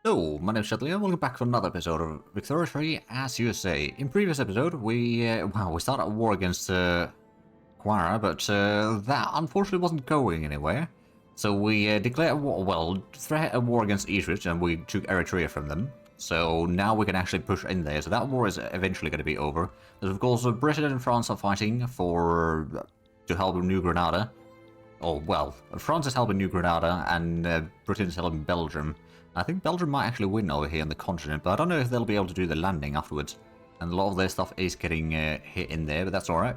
Hello, my name is Shadley and welcome back to another episode of Victoria 3 as USA. In previous episode, we started a war against Quara, but that unfortunately wasn't going anywhere. So we declared a war, threatened a war against Egypt, and we took Eritrea from them. So now we can actually push in there, so that war is eventually going to be over. Because of course, Britain and France are fighting to help New Granada. Oh, well, France is helping New Granada, and Britain is helping Belgium. I think Belgium might actually win over here on the continent, but I don't know if they'll be able to do the landing afterwards. And a lot of their stuff is getting hit in there, but that's alright.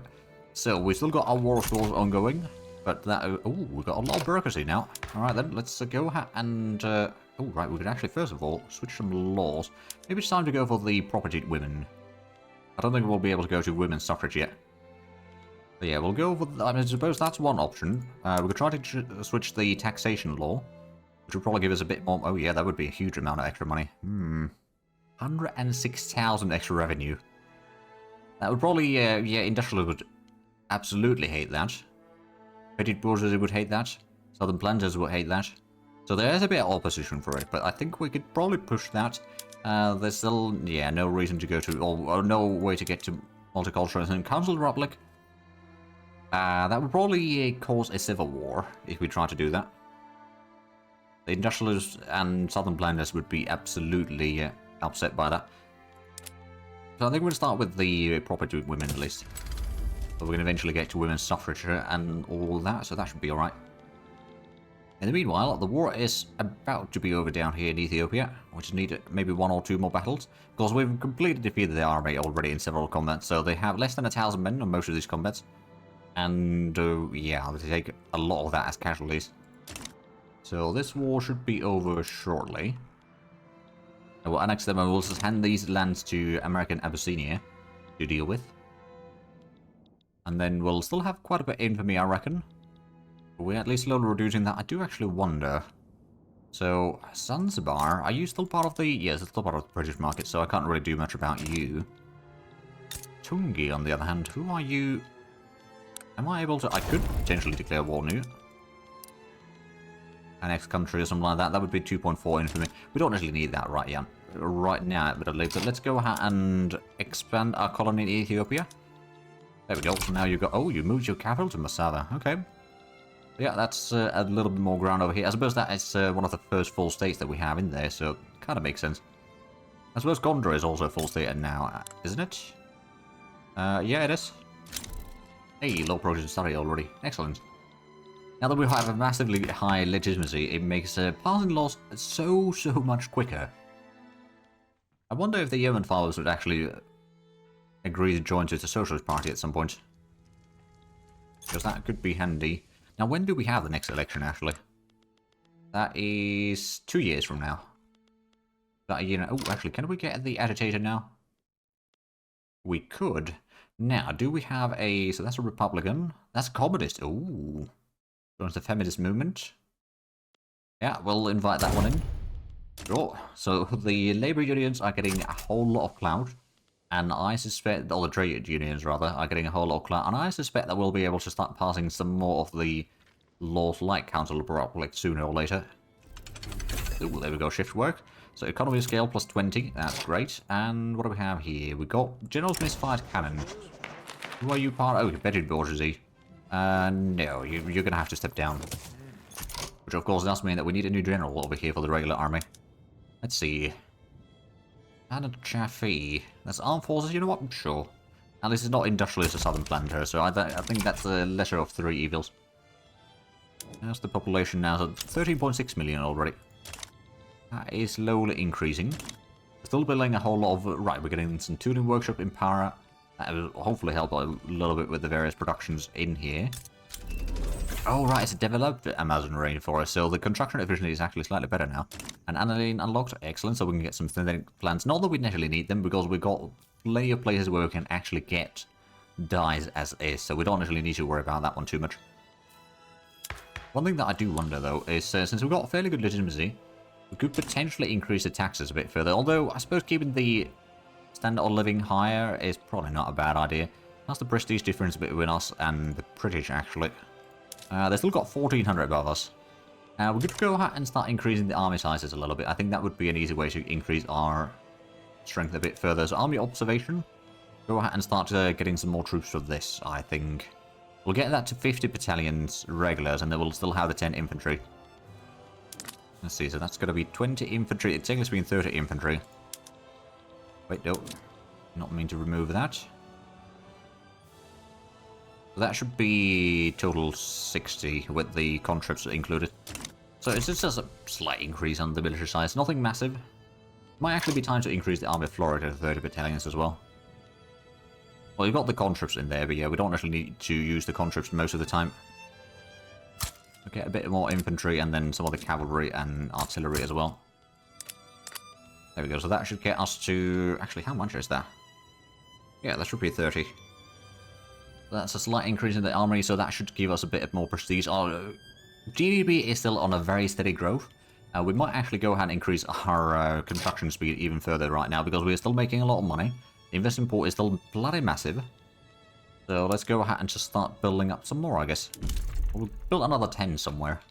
So, we've still got our war of wars ongoing, but that... oh, we've got a lot of bureaucracy now. Alright then, let's go and... oh, right, we could actually, first of all, switch some laws. Maybe it's time to go for the property women. I don't think we'll be able to go to women's suffrage yet. But yeah, we'll go for... I suppose that's one option. We could try to switch the taxation law, which would probably give us a bit more... oh yeah, that would be a huge amount of extra money. 106,000 extra revenue. That would probably... yeah, industrialists would absolutely hate that. Petit bourgeoisie would hate that. Southern planters would hate that. So there's a bit of opposition for it, but I think we could probably push that. There's still, yeah, no reason to go to... or no way to get to multiculturalism in Council Republic. That would probably cause a civil war if we try to do that. The industrialists and southern planters would be absolutely upset by that. So I think we'll start with the property women at least. But we're going to eventually get to women's suffrage and all that, so that should be alright. In the meanwhile, the war is about to be over down here in Ethiopia, which need maybe one or two more battles. Because we've completely defeated the army already in several combats, so they have less than 1,000 men on most of these combats. And yeah, they take a lot of that as casualties. So this war should be over shortly. I will annex them and we'll just hand these lands to American Abyssinia to deal with. And then we'll still have quite a bit in for me, I reckon. But we're at least slowly reducing that. I do actually wonder. So, Zanzibar, are you still part of the... yes, it's still part of the British market, so I can't really do much about you. Tungi, on the other hand, who are you... am I able to... I could potentially declare war new. An ex-country or something like that. That would be 2.4 in for me. We don't actually need that right now, but let's go ahead and expand our colony in Ethiopia. There we go. So now you've got... oh, you moved your capital to Massawa. Okay. Yeah, that's a little bit more ground over here. I suppose that is one of the first full states that we have in there, so kind of makes sense. I suppose Gondra is also a full state now, isn't it? Yeah, it is. Hey, low progress in study already. Excellent. Now that we have a massively high legitimacy, it makes passing laws so much quicker. I wonder if the Yemen followers would actually agree to join to the Socialist Party at some point. Because that could be handy. Now, when do we have the next election, actually? That is 2 years from now. That a year now. Oh, actually, can we get the agitator now? We could. Now, do we have a... so that's a Republican. That's a communist. Ooh. Joins the feminist movement. Yeah, we'll invite that one in. Sure. So the labor unions are getting a whole lot of clout. And I suspect, or the trade unions rather, are getting a whole lot of clout. And I suspect that we'll be able to start passing some more of the laws like Council of Republic sooner or later. Ooh, there we go, shift work. So economy scale plus 20, that's great. And what do we have here? We've got General's Misfired Cannon. Who are you part of? Oh, Petit Bourgeoisie. No, you're going to have to step down. Which of course does mean that we need a new general over here for the regular army. Let's see. Anna Chaffee. That's armed forces, you know what? Sure. At least it's not industrialist or southern planter, so I think that's the lesser of three evils. How's the population now? So 13.6 million already. That is slowly increasing. Still building a whole lot of... right, we're getting some tooling workshop in Para. That will hopefully help a little bit with the various productions in here. Oh, right, it's a developed Amazon rainforest, so the construction efficiency is actually slightly better now. And aniline unlocked, excellent, so we can get some synthetic plants. Not that we necessarily need them, because we've got plenty of places where we can actually get dyes as is, so we don't actually need to worry about that one too much. One thing that I do wonder, though, is since we've got fairly good legitimacy, we could potentially increase the taxes a bit further, although I suppose keeping the standard of living higher is probably not a bad idea. That's the prestige difference between us and the British, actually. They still got 1,400 above us. We could go ahead and start increasing the army sizes a little bit. I think that would be an easy way to increase our strength a bit further. So army observation. Go ahead and start getting some more troops for this, I think. We'll get that to 50 battalions regulars, and then we'll still have the 10 infantry. Let's see, so that's going to be 20 infantry. It's technically being 30 infantry. Wait, no. Not mean to remove that. So that should be total 60 with the conscripts included. So it's just a slight increase on the military size. Nothing massive. Might actually be time to increase the Army of Florida to 30 battalions as well. Well, you've got the conscripts in there, but yeah, we don't actually need to use the conscripts most of the time. We'll get a bit more infantry and then some of the cavalry and artillery as well. There we go, so that should get us to... Actually, how much is that? Yeah, that should be 30. That's a slight increase in the army, so that should give us a bit more prestige. Our GDP is still on a very steady growth. We might actually go ahead and increase our construction speed even further right now, because we're still making a lot of money. The investment port is still bloody massive. So let's go ahead and just start building up some more, I guess. We'll build another 10 somewhere.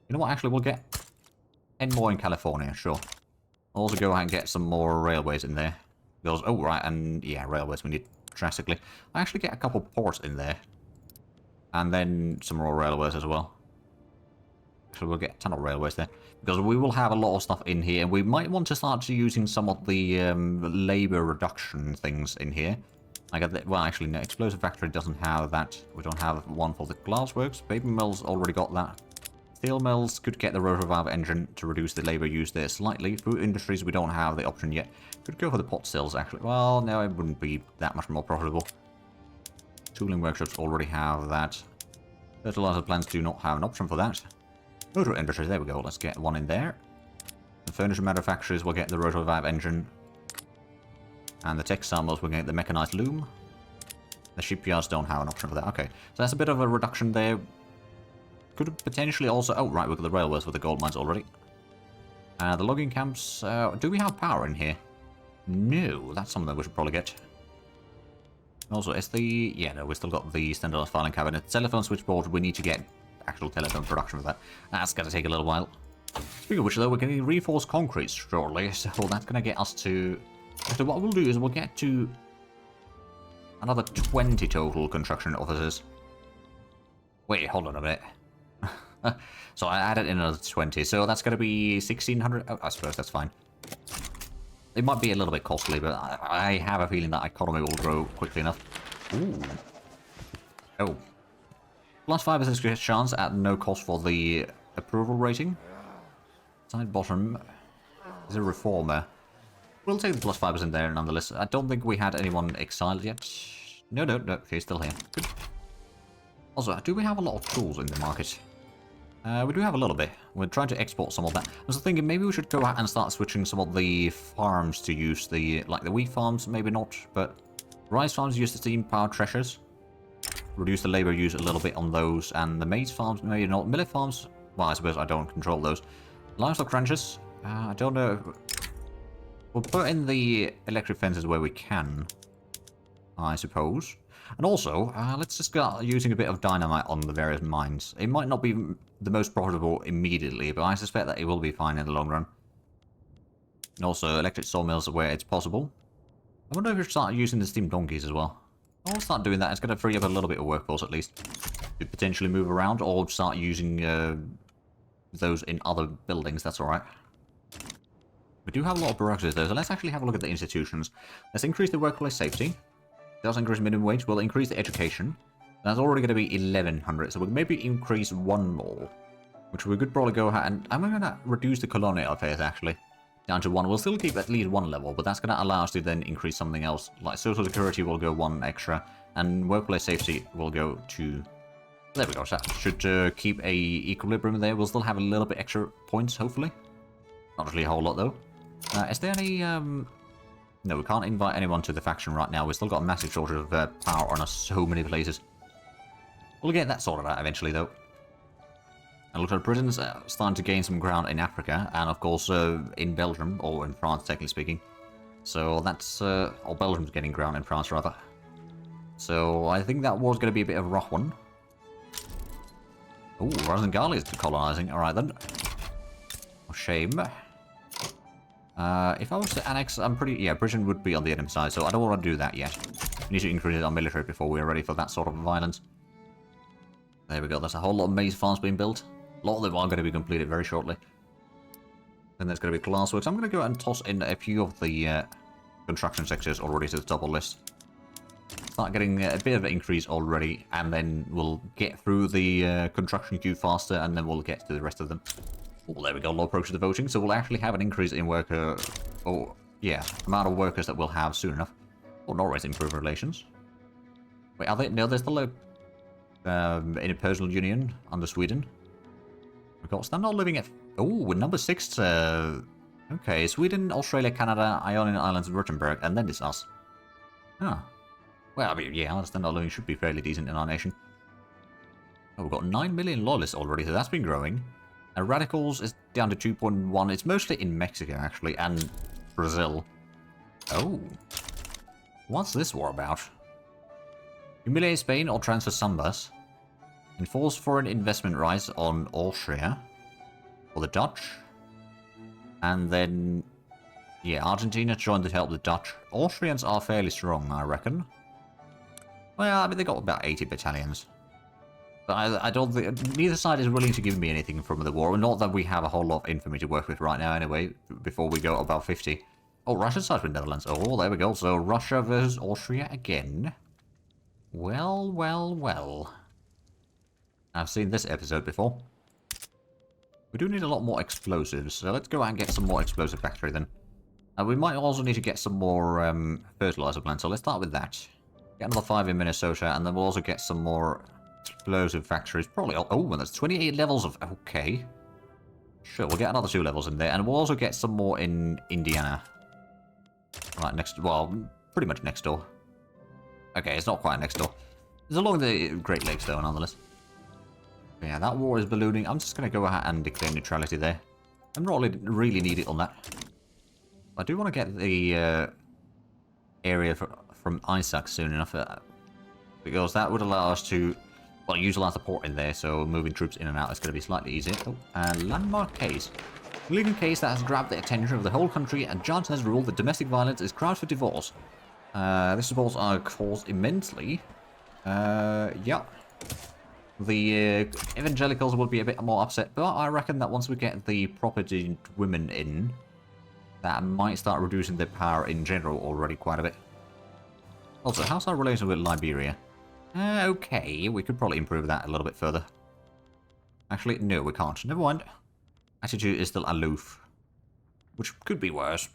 You know what, actually, we'll get 10 more in California, sure. I'll also go ahead and get some more railways in there. Because, oh, right, and yeah, railways we need drastically. I actually get a couple ports in there. And then some more railways as well. So we'll get a ton of railways there. Because we will have a lot of stuff in here. And we might want to start using some of the labor reduction things in here. Well, actually, no, Explosive Factory doesn't have that. We don't have one for the glassworks. Paper mills already got that. Steel mills could get the rotor valve engine to reduce the labor used there slightly. Food industries, we don't have the option yet. Could go for the pot stills, actually. Well, no, it wouldn't be that much more profitable. Tooling workshops already have that. Fertilizer plants do not have an option for that. Motor industries, there we go. Let's get one in there. The furniture manufacturers will get the rotor valve engine. And the textile mills will get the mechanized loom. The shipyards don't have an option for that. Okay, so that's a bit of a reduction there. Could potentially also... Oh, right, we've got the railways with the gold mines already. The logging camps... do we have power in here? No, that's something that we should probably get. Also, is the... Yeah, no, we still got the standardized filing cabinet. Telephone switchboard, we need to get actual telephone production for that. That's going to take a little while. Speaking of which, though, we're going to reinforce concrete shortly. So that's going to get us to... So what we'll do is we'll get to another 20 total construction officers. Wait, hold on a minute. So I added in another 20, so that's going to be 1,600. Oh, I suppose that's fine. It might be a little bit costly, but I have a feeling that economy will grow quickly enough. Ooh. Oh. Plus 5% chance at no cost for the approval rating. Side bottom is a reformer. We'll take the plus 5% there nonetheless. I don't think we had anyone exiled yet. No, she's still here. Good. Also, do we have a lot of tools in the market? We do have a little bit. We're trying to export some of that. I was thinking maybe we should go out and start switching some of the farms to use the... Like the wheat farms, maybe not, but... Rice farms use the steam power threshers. Reduce the labor use a little bit on those. And the maize farms, maybe not. Millet farms, well, I suppose I don't control those. Livestock ranches, I don't know. We'll put in the electric fences where we can, I suppose. And also, let's just start using a bit of dynamite on the various mines. It might not be the most profitable immediately, but I suspect that it will be fine in the long run. And also, electric sawmills where it's possible. I wonder if we should start using the steam donkeys as well. I'll start doing that. It's going to free up a little bit of workforce at least. To potentially move around or start using those in other buildings, that's alright. We do have a lot of bureaucracies though, so let's actually have a look at the institutions. Let's increase the workplace safety. Does increase minimum wage. We'll increase the education. That's already going to be 1,100, so we'll maybe increase one more. Which we could probably go ahead and... I'm going to reduce the colonial affairs actually. Down to 1. We'll still keep at least 1 level, but that's going to allow us to then increase something else. Like social security will go 1 extra, and workplace safety will go 2. There we go, so that should keep a equilibrium there. We'll still have a little bit extra points, hopefully. Not really a whole lot though. Is there any... No, we can't invite anyone to the faction right now. We've still got a massive shortage of power on us so many places. We'll get that sorted out eventually, though. I looked at Britain's starting to gain some ground in Africa, and of course in Belgium, or in France, technically speaking. So that's... or Belgium's getting ground in France, rather. So I think that was going to be a bit of a rough one. Oh, Rosengali is colonizing. Alright then. Oh, shame. If I was to annex, I'm pretty... Yeah, Britain would be on the enemy side, so I don't want to do that yet. We need to increase our military before we're ready for that sort of violence. There we go. There's a whole lot of maize farms being built. A lot of them are going to be completed very shortly. Then there's going to be glassworks. I'm going to go ahead and toss in a few of the construction sectors already to the top of the list. Start getting a bit of an increase already, and then we'll get through the construction queue faster, and then we'll get to the rest of them. Oh, there we go. Low approach to the voting, so we'll actually have an increase in worker... Oh, yeah, amount of workers that we'll have soon enough. Oh, Norway's improved relations. Wait, are they... No, they're still in a personal union under Sweden. We've got standard living at... Oh, we're number 6. Okay, Sweden, Australia, Canada, Ionian Islands, Württemberg, and then it's us. Huh. Well, I mean, yeah, standard living should be fairly decent in our nation. Oh, we've got 9 million loyalists already, so that's been growing. And radicals is down to 2.1. It's mostly in Mexico, actually, and Brazil. Oh. What's this war about? Humiliate Spain or transfer Sambas. Enforce foreign investment rights on Austria. For the Dutch. And then... Yeah, Argentina joined to help the Dutch. Austrians are fairly strong, I reckon. Well, I mean, they got about 80 battalions. But I don't think... Neither side is willing to give me anything from the war. Not that we have a whole lot of infamy to work with right now, anyway, before we go about 50. Oh, Russia sides with Netherlands. Oh, there we go. So, Russia versus Austria again. Well, well, well. I've seen this episode before. We do need a lot more explosives, so let's go out and get some more explosive factory then. We might also need to get some more fertilizer plants, so let's start with that. Get another 5 in Minnesota, and then we'll also get some more explosive factories. Probably... Oh, and that's 28 levels of... Okay. Sure, we'll get another 2 levels in there, and we'll also get some more in Indiana. Right, next... Well, pretty much next door. Okay, it's not quite next door. It's along the Great Lakes, though, nonetheless. But yeah, that war is ballooning. I'm just going to go ahead and declare neutrality there. I'm not really needed on that. I do want to get the area from Isaac soon enough, because that would allow us to, well, utilize the port in there, so moving troops in and out is going to be slightly easier. Oh, and landmark case. A leading case that has grabbed the attention of the whole country, and judge has ruled that domestic violence is grounds for divorce. This divorce are caused immensely. Yeah. The evangelicals will be a bit more upset, but I reckon that once we get the property women in, that might start reducing their power in general already quite a bit. Also, how's our relation with Liberia? Okay, we could probably improve that a little bit further. Actually, no, we can't. Never mind. Attitude is still aloof, which could be worse.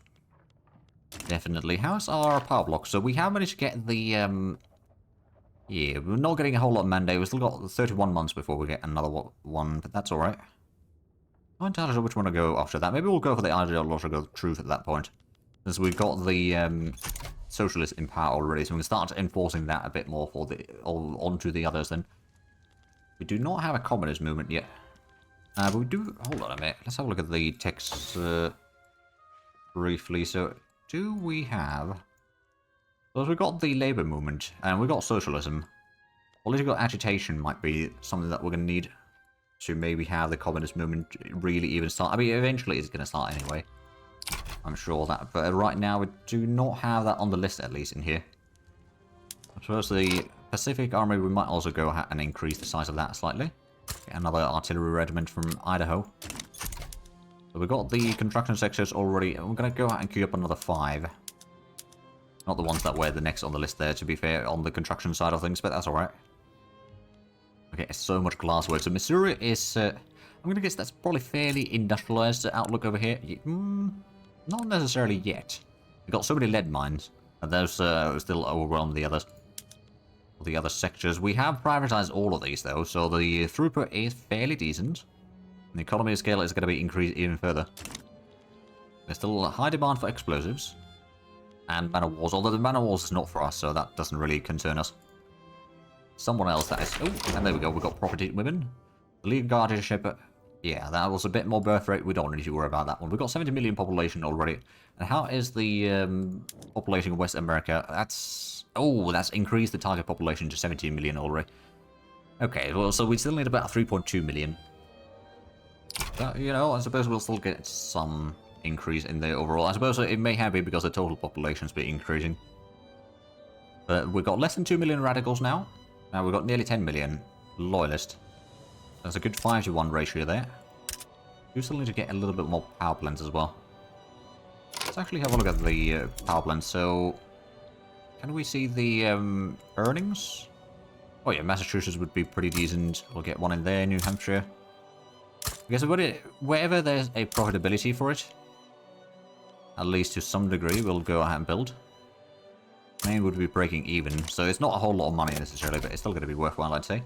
Definitely. How's our power block? So we have managed to get the, yeah, we're not getting a whole lot of mandate. We've still got 31 months before we get another one, but that's alright. I'm not entirely sure which one to go after that. Maybe we'll go for the ideological truth at that point. Since we've got the socialist in power already, so we can start enforcing that a bit more for the onto the others then. We do not have a communist movement yet. But we do... Hold on a minute. Let's have a look at the text briefly. So, do we have... So we've got the labour movement, and we've got socialism. Political agitation might be something that we're going to need to maybe have the communist movement really even start. I mean, eventually it's going to start anyway. I'm sure that. But right now, we do not have that on the list, at least in here. I suppose the Pacific Army, we might also go ahead and increase the size of that slightly. Get another artillery regiment from Idaho. So we've got the construction sectors already. We're going to go ahead and queue up another 5. Not the ones that were the next on the list there, to be fair, on the construction side of things, but that's alright. Okay, so much glasswork. So Missouri is... I'm going to guess that's probably fairly industrialized outlook over here. Not necessarily yet. We've got so many lead mines, and those still overwhelm the others. The other sectors. We have privatized all of these, though, so the throughput is fairly decent. And the economy scale is going to be increased even further. There's still a high demand for explosives. And man of wars, although the man of wars is not for us, so that doesn't really concern us. Someone else that is... Oh, and there we go, we've got property women. The lead guardianship, yeah, that was a bit more birth rate, we don't need to worry about that one. We've got 70 million population already. And how is the population of West America? That's... Oh, that's increased the target population to 17 million already. Okay, well, so we still need about 3.2 million. But, you know, I suppose we'll still get some increase in the overall. I suppose it may have been because the total population's been increasing. But we've got less than 2 million radicals now. Now we've got nearly 10 million loyalists. That's a good 5-to-1 ratio there. We still need to get a little bit more power plants as well. Let's actually have a look at the power plants. So, can we see the earnings? Oh yeah, Massachusetts would be pretty decent. We'll get one in there, New Hampshire. I guess wherever there's a profitability for it, at least to some degree, we'll go ahead and build. Maine would be breaking even, so it's not a whole lot of money necessarily, but it's still going to be worthwhile, I'd say.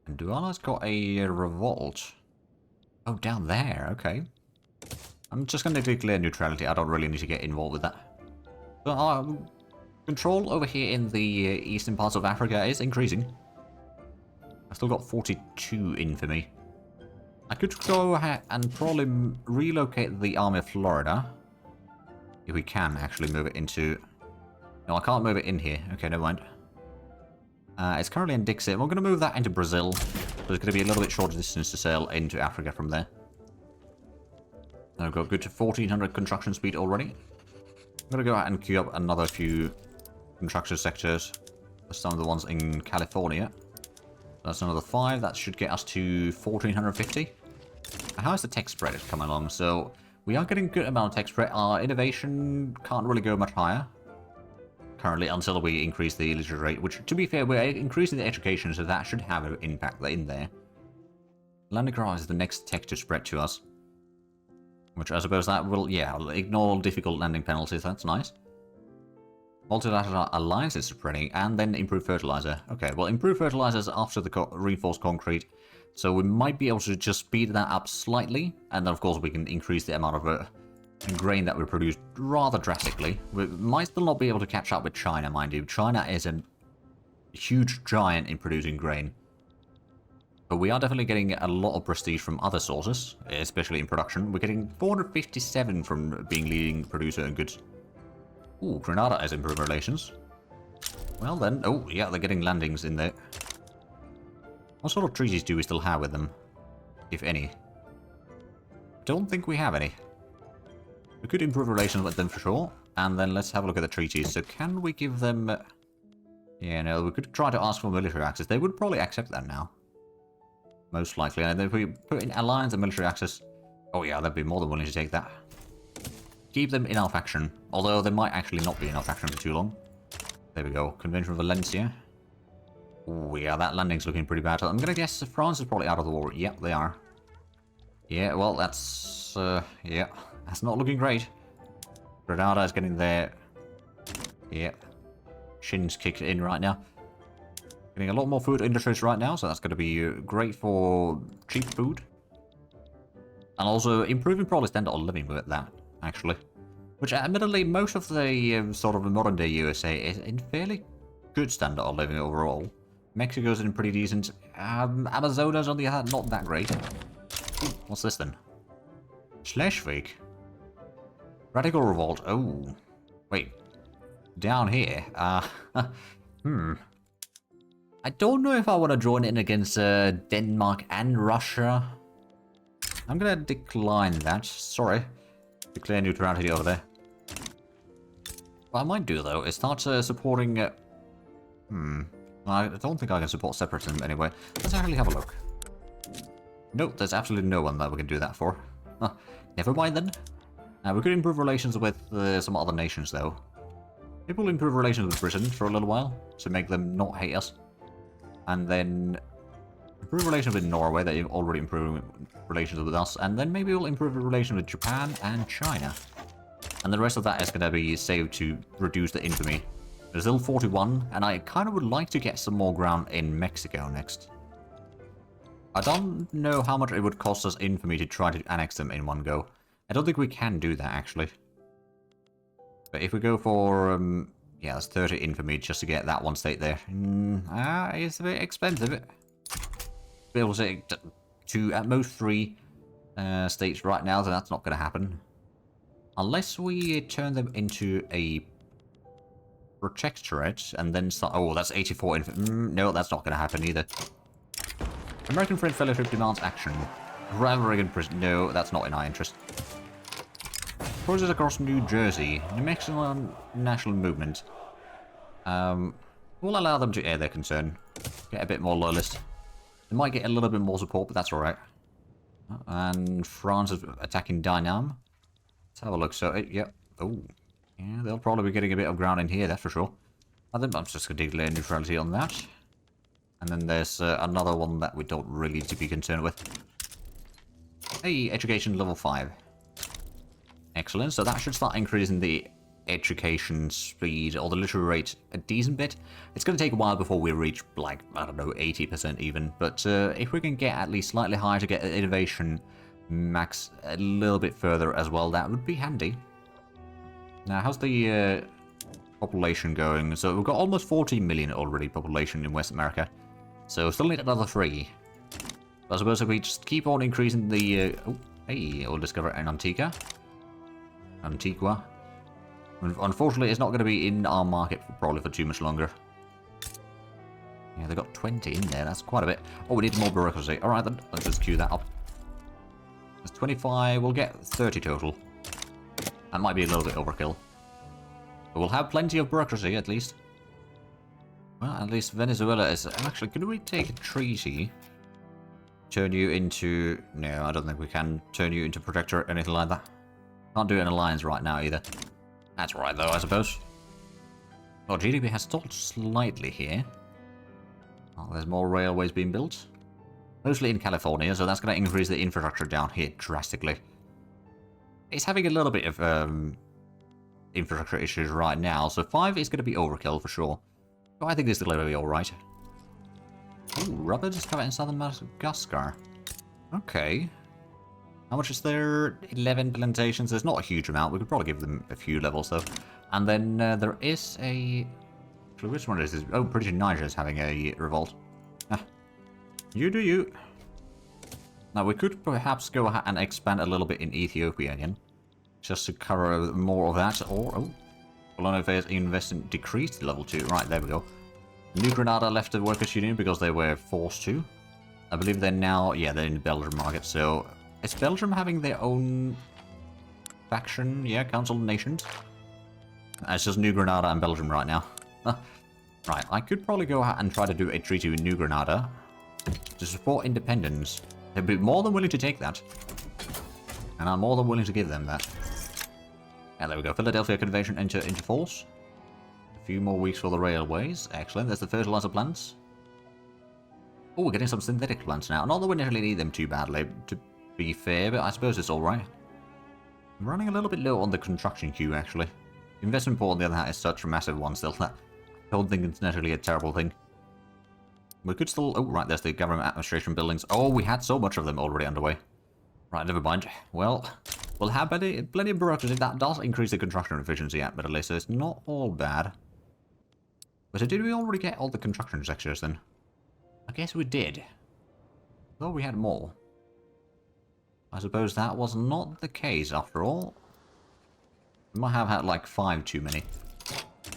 And Duala's got a revolt. Oh, down there, okay. I'm just going to declare neutrality, I don't really need to get involved with that. But control over here in the eastern parts of Africa is increasing. I've still got 42 infamy. I could go ahead and probably relocate the army of Florida. If we can actually move it into... No, I can't move it in here. Okay, never mind. It's currently in Dixie. We're going to move that into Brazil. So it's going to be a little bit shorter distance to sail into Africa from there. I've got good to 1400 construction speed already. I'm going to go ahead and queue up another few construction sectors. Some of the ones in California. That's another 5. That should get us to 1450. How is the tech spread coming along? So we are getting a good amount of tech spread. Our innovation can't really go much higher currently until we increase the literacy rate, which, to be fair, we're increasing the education, so that should have an impact in there. Landicraft is the next tech to spread to us. Which I suppose that will, yeah, ignore difficult landing penalties, that's nice. Multilateral alliance is spreading, and then improved fertilizer. Okay, well, improved fertilizers after the reinforced concrete, so we might be able to just speed that up slightly, and then of course we can increase the amount of grain that we produce rather drastically. We might still not be able to catch up with China, mind you. China is a huge giant in producing grain. But we are definitely getting a lot of prestige from other sources, especially in production. We're getting 457 from being leading producer in goods. Ooh, Grenada has improved relations. Well then, oh yeah, they're getting landings in there. What sort of treaties do we still have with them? If any. Don't think we have any. We could improve relations with them for sure. And then let's have a look at the treaties. So can we give them... Yeah, no, we could try to ask for military access. They would probably accept that now. Most likely. And if we put in alliance and military access... Oh yeah, they'd be more than willing to take that. Keep them in our faction. Although they might actually not be in our faction for too long. There we go. Convention of Valencia. Oh yeah, that landing's looking pretty bad. I'm gonna guess France is probably out of the war. Yep, they are. Yeah, well, that's... yeah, that's not looking great. Granada is getting their... Yeah. Shins kicked in right now. Getting a lot more food industries right now, so that's going to be great for cheap food. And also improving probably standard of living with that, actually. Which, admittedly, most of the sort of modern day USA is in fairly good standard of living overall. Mexico's in pretty decent. Amazonas, on the other hand, not that great. Ooh, what's this then? Schleswig. Radical Revolt. Oh. Wait. Down here. I don't know if I want to join in against Denmark and Russia. I'm going to decline that. Sorry. Declare neutrality over there. What I might do, though, is start supporting... I don't think I can support separatism anyway. Let's actually have a look. Nope, there's absolutely no one that we can do that for. Never mind then. We could improve relations with some other nations, though. Maybe we'll improve relations with Britain for a little while, to make them not hate us. And then improve relations with Norway, they're already improving relations with us. And then maybe we'll improve relations with Japan and China. And the rest of that is going to be saved to reduce the infamy. There's still 41, and I kind of would like to get some more ground in Mexico next. I don't know how much it would cost us infamy to try to annex them in one go. I don't think we can do that, actually. But if we go for, yeah, that's 30 infamy just to get that one state there. It's a bit expensive. Be able to say to at most 3 states right now, so that's not going to happen. Unless we turn them into a protectorate and then start... Oh, that's 84 no, that's not going to happen either. American French Fellowship demands action. Ronald Reagan prison. No, that's not in our interest. Process across New Jersey. New Mexican National Movement. We'll allow them to air their concern. Get a bit more loyalist. They might get a little bit more support, but that's alright. And France is attacking Dynam. Let's have a look. So, yep. Oh, yeah, they'll probably be getting a bit of ground in here, that's for sure. I think I'm just going to declare neutrality on that. And then there's another one that we don't really need to be concerned with. Hey, education level 5. Excellent. So that should start increasing the education speed or the literary rate a decent bit. It's going to take a while before we reach, like, I don't know, 80% even. But if we can get at least slightly higher to get innovation max a little bit further as well, that would be handy. Now, how's the population going? So we've got almost 14 million already population in West America. So still need another 3. I suppose if we just keep on increasing the... oh, hey, we'll discover an Antigua. Unfortunately, it's not going to be in our market probably for too much longer. Yeah, they've got 20 in there. That's quite a bit. Oh, we need more bureaucracy. Alright then, let's just queue that up. There's 25. We'll get 30 total. That might be a little bit overkill. But we'll have plenty of bureaucracy, at least. Well, at least Venezuela is... Actually, can we take a treaty? Turn you into... No, I don't think we can turn you into protectorate or anything like that. Can't do an alliance right now, either. That's right, though, I suppose. Well, GDP has stalled slightly here. Oh, there's more railways being built. Mostly in California, so that's going to increase the infrastructure down here drastically. It's having a little bit of infrastructure issues right now, so 5 is going to be overkill for sure. But I think this is going to be alright. Ooh, rubber discovered in southern Madagascar. Okay. How much is there? 11 plantations. There's not a huge amount. We could probably give them a few levels, though. And then there is a... Actually, which one is this? Oh, British Niger is having a revolt. Ah. You do you. Now, we could perhaps go ahead and expand a little bit in Ethiopia again. Just to cover more of that. Or, oh, Colonial Affairs investment decreased to level 2. Right, there we go. New Granada left the Workers' Union because they were forced to. I believe they're now... Yeah, they're in the Belgian market, so... Is Belgium having their own faction? Yeah, Council of Nations. It's just New Granada and Belgium right now. Right, I could probably go ahead and try to do a treaty with New Granada to support independence. They'd be more than willing to take that. And I'm more than willing to give them that. And there we go. Philadelphia Convention into force. A few more weeks for the railways. Excellent. There's the fertilizer plants. Oh, we're getting some synthetic plants now. Not that we necessarily need them too badly, to be fair, but I suppose it's alright. I'm running a little bit low on the construction queue, actually. The investment pool, on the other hand, is such a massive one still that I don't think it's necessarily a terrible thing. We could still... Oh, right, there's the government administration buildings. Oh, we had so much of them already underway. Right, never mind. Well, we'll have plenty of bureaucracy. That does increase the construction efficiency admittedly, so it's not all bad. But did we already get all the construction sectors then? I guess we did. Though we had more. I suppose that was not the case after all. We might have had like 5 too many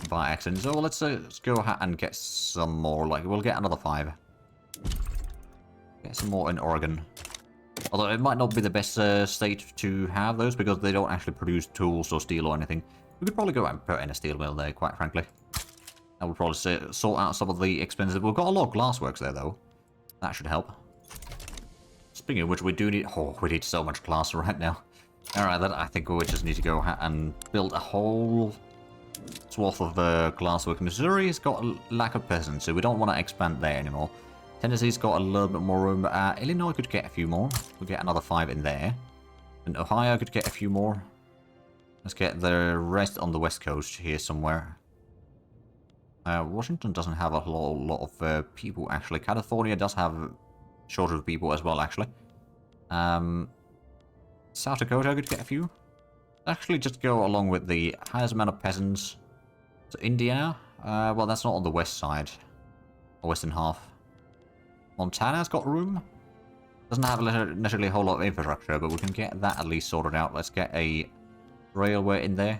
by accident. So let's go ahead and get some more. Like, we'll get another 5. Get some more in Oregon. Although it might not be the best state to have those because they don't actually produce tools or steel or anything. We could probably go and put in a steel mill there, quite frankly. That would probably sort out some of the expensive... We've got a lot of glassworks there, though. That should help. Speaking of which, we do need... Oh, we need so much glass right now. Alright, then I think we just need to go and build a whole swath of glasswork. Missouri's got a lack of peasants, so we don't want to expand there anymore. Tennessee's got a little bit more room. Illinois could get a few more. We'll get another 5 in there. And Ohio could get a few more. Let's get the rest on the west coast here somewhere. Washington doesn't have a lot of people, actually. California does have shorter of people as well, actually. South Dakota could get a few. Actually, just go along with the highest amount of peasants. So Indiana, well, that's not on the west side. Or western half. Montana's got room. Doesn't have necessarily a whole lot of infrastructure, but we can get that at least sorted out. Let's get a railway in there.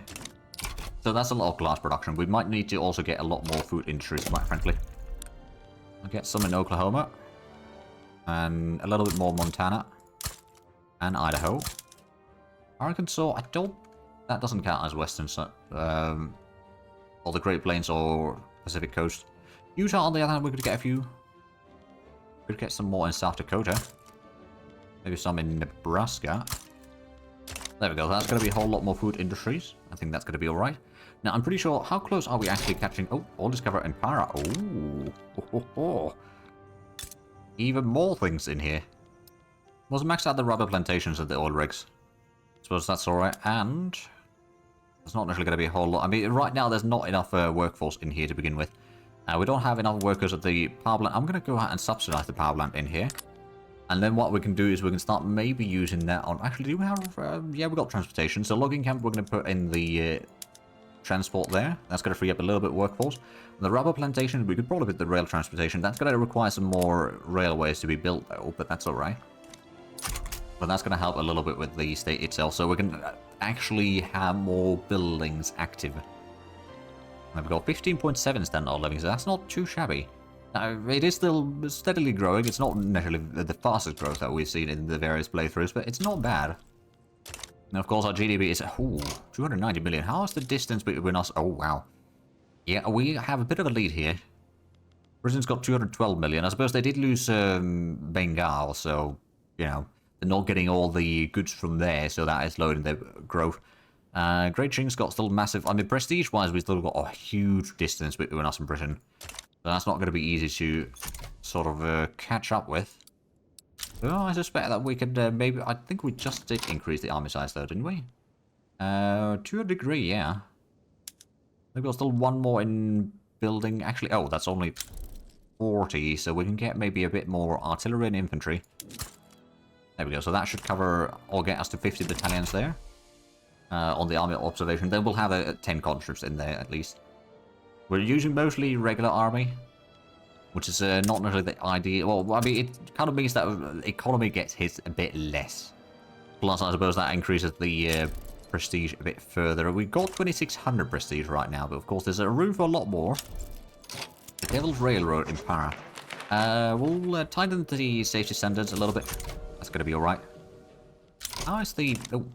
So that's a lot of glass production. We might need to also get a lot more food industries, quite frankly. I'll get some in Oklahoma. And a little bit more Montana. And Idaho. Arkansas, I don't... That doesn't count as Western, or the Great Plains or Pacific Coast. Utah, on the other hand, we could get a few. We could get some more in South Dakota. Maybe some in Nebraska. There we go. That's going to be a whole lot more food industries. I think that's going to be alright. Now, I'm pretty sure... How close are we actually catching... Oh, all discover in Para. Oh. Even more things in here. Was maxed out the rubber plantations at the oil rigs. Suppose that's alright. And... There's not necessarily going to be a whole lot. I mean, right now, there's not enough workforce in here to begin with. We don't have enough workers at the power plant. I'm going to go out and subsidize the power plant in here. And then what we can do is we can start maybe using that on... Actually, do we have... yeah, we've got transportation. So logging camp, we're going to put in the transport there. That's going to free up a little bit of workforce. The rubber plantation, we could probably put the rail transportation. That's going to require some more railways to be built, though. But that's alright. But that's going to help a little bit with the state itself. So we can actually have more buildings active. And we've got 15.7 standard living, so that's not too shabby. Now, it is still steadily growing. It's not necessarily the fastest growth that we've seen in the various playthroughs, but it's not bad. And of course, our GDP is 290 million. How is the distance between us? Oh, wow. Yeah, we have a bit of a lead here. Britain's got 212 million. I suppose they did lose Bengal, so, you know, they're not getting all the goods from there, so that is loading their growth. Great Qing's got still massive... I mean, prestige-wise, we've still got a huge distance between us and Britain. So that's not going to be easy to sort of catch up with. Oh, I suspect that we could maybe... I think we just did increase the army size, though, didn't we? To a degree, yeah. We've got still one more in building. Actually, oh, that's only 40, so we can get maybe a bit more artillery and infantry. There we go. So that should cover or get us to 50 battalions there. On the army observation. Then we'll have 10 conscripts in there, at least. We're using mostly regular army, which is not necessarily the ideal. Well, I mean, it kind of means that the economy gets hit a bit less. Plus, I suppose that increases the prestige a bit further. We've got 2600 prestige right now, but of course, there's a room for a lot more. The Devil's Railroad in Para. We'll tighten the safety standards a little bit. That's going to be alright. How is the... Oh,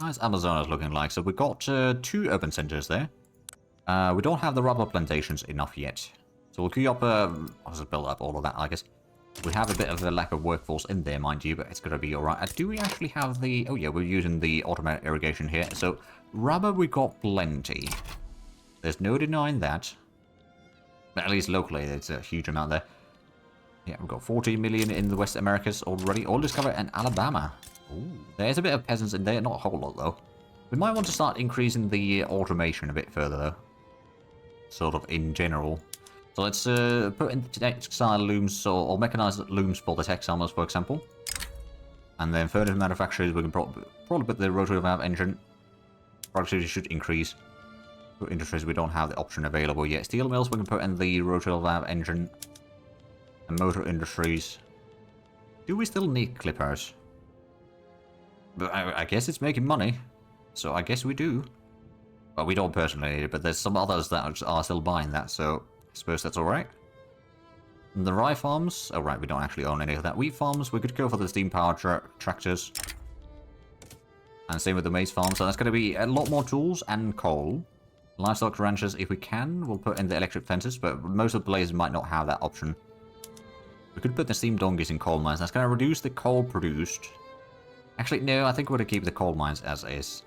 how's Amazonas looking like? So we've got 2 urban centers there. We don't have the rubber plantations enough yet. So we'll queue up, I'll just build up all of that, I guess. We have a bit of a lack of workforce in there, mind you, but it's going to be alright. Do we actually have the... Oh yeah, we're using the automatic irrigation here. So rubber, we got plenty. There's no denying that. But at least locally, there's a huge amount there. Yeah, we've got 14 million in the West Americas already. All discovered in Alabama. Ooh, there's a bit of peasants in there, not a whole lot though. We might want to start increasing the automation a bit further though. Sort of in general. So let's put in textile looms or mechanized looms for the textile mills, for example. And then furniture manufacturers, we can probably put the rotary valve engine. Productivity should increase. For industries, we don't have the option available yet. Steel mills, we can put in the rotary valve engine. And motor industries. Do we still need clippers? But I guess it's making money. So I guess we do. Well, we don't personally need it, but there's some others that are still buying that, so I suppose that's alright. The rye farms... Oh, right, we don't actually own any of that. Wheat farms, we could go for the steam-powered tractors. And same with the maize farm, so that's going to be a lot more tools and coal. Livestock ranches, if we can, we'll put in the electric fences, but most of the places might not have that option. We could put the steam donkeys in coal mines. That's going to reduce the coal produced. Actually, no, I think we're going to keep the coal mines as is.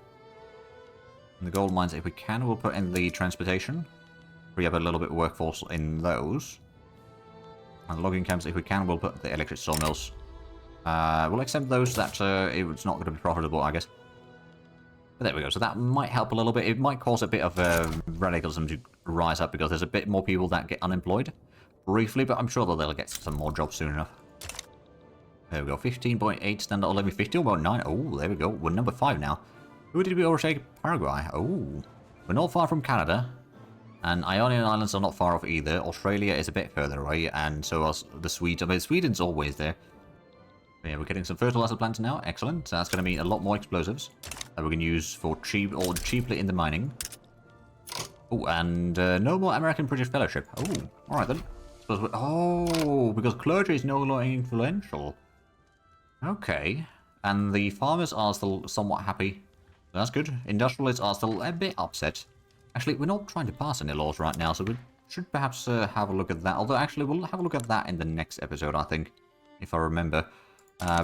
And the gold mines, if we can, we'll put in the transportation. Free up a little bit of workforce in those. And the logging camps, if we can, we'll put the electric sawmills. We'll accept those that it's not going to be profitable, I guess. But there we go. So that might help a little bit. It might cause a bit of radicalism to rise up because there's a bit more people that get unemployed. Briefly, but I'm sure that they'll get some more jobs soon enough. There we go. 15.8 standard living. 15.9. Oh, there we go. We're number 5 now. Who did we overtake? Paraguay. Oh. We're not far from Canada. And Ionian Islands are not far off either. Australia is a bit further away. And so are the Swedes. I mean, Sweden's always there. Yeah, we're getting some fertilizer plants now. Excellent. So that's going to mean a lot more explosives. that we can use for cheaply in the mining. Oh, and no more American-British Fellowship. Oh, alright then. Oh, because clergy is no longer influential. Okay. And the farmers are still somewhat happy. That's good. Industrialists are still a bit upset. Actually, we're not trying to pass any laws right now, so we should perhaps have a look at that. Although, actually, we'll have a look at that in the next episode, I think, if I remember.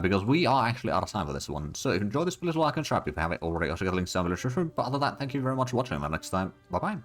Because we are actually out of time for this one. So if you enjoyed this, please like and subscribe if you haven't already. Also, get links down below. But other than that, thank you very much for watching. Until next time, bye-bye.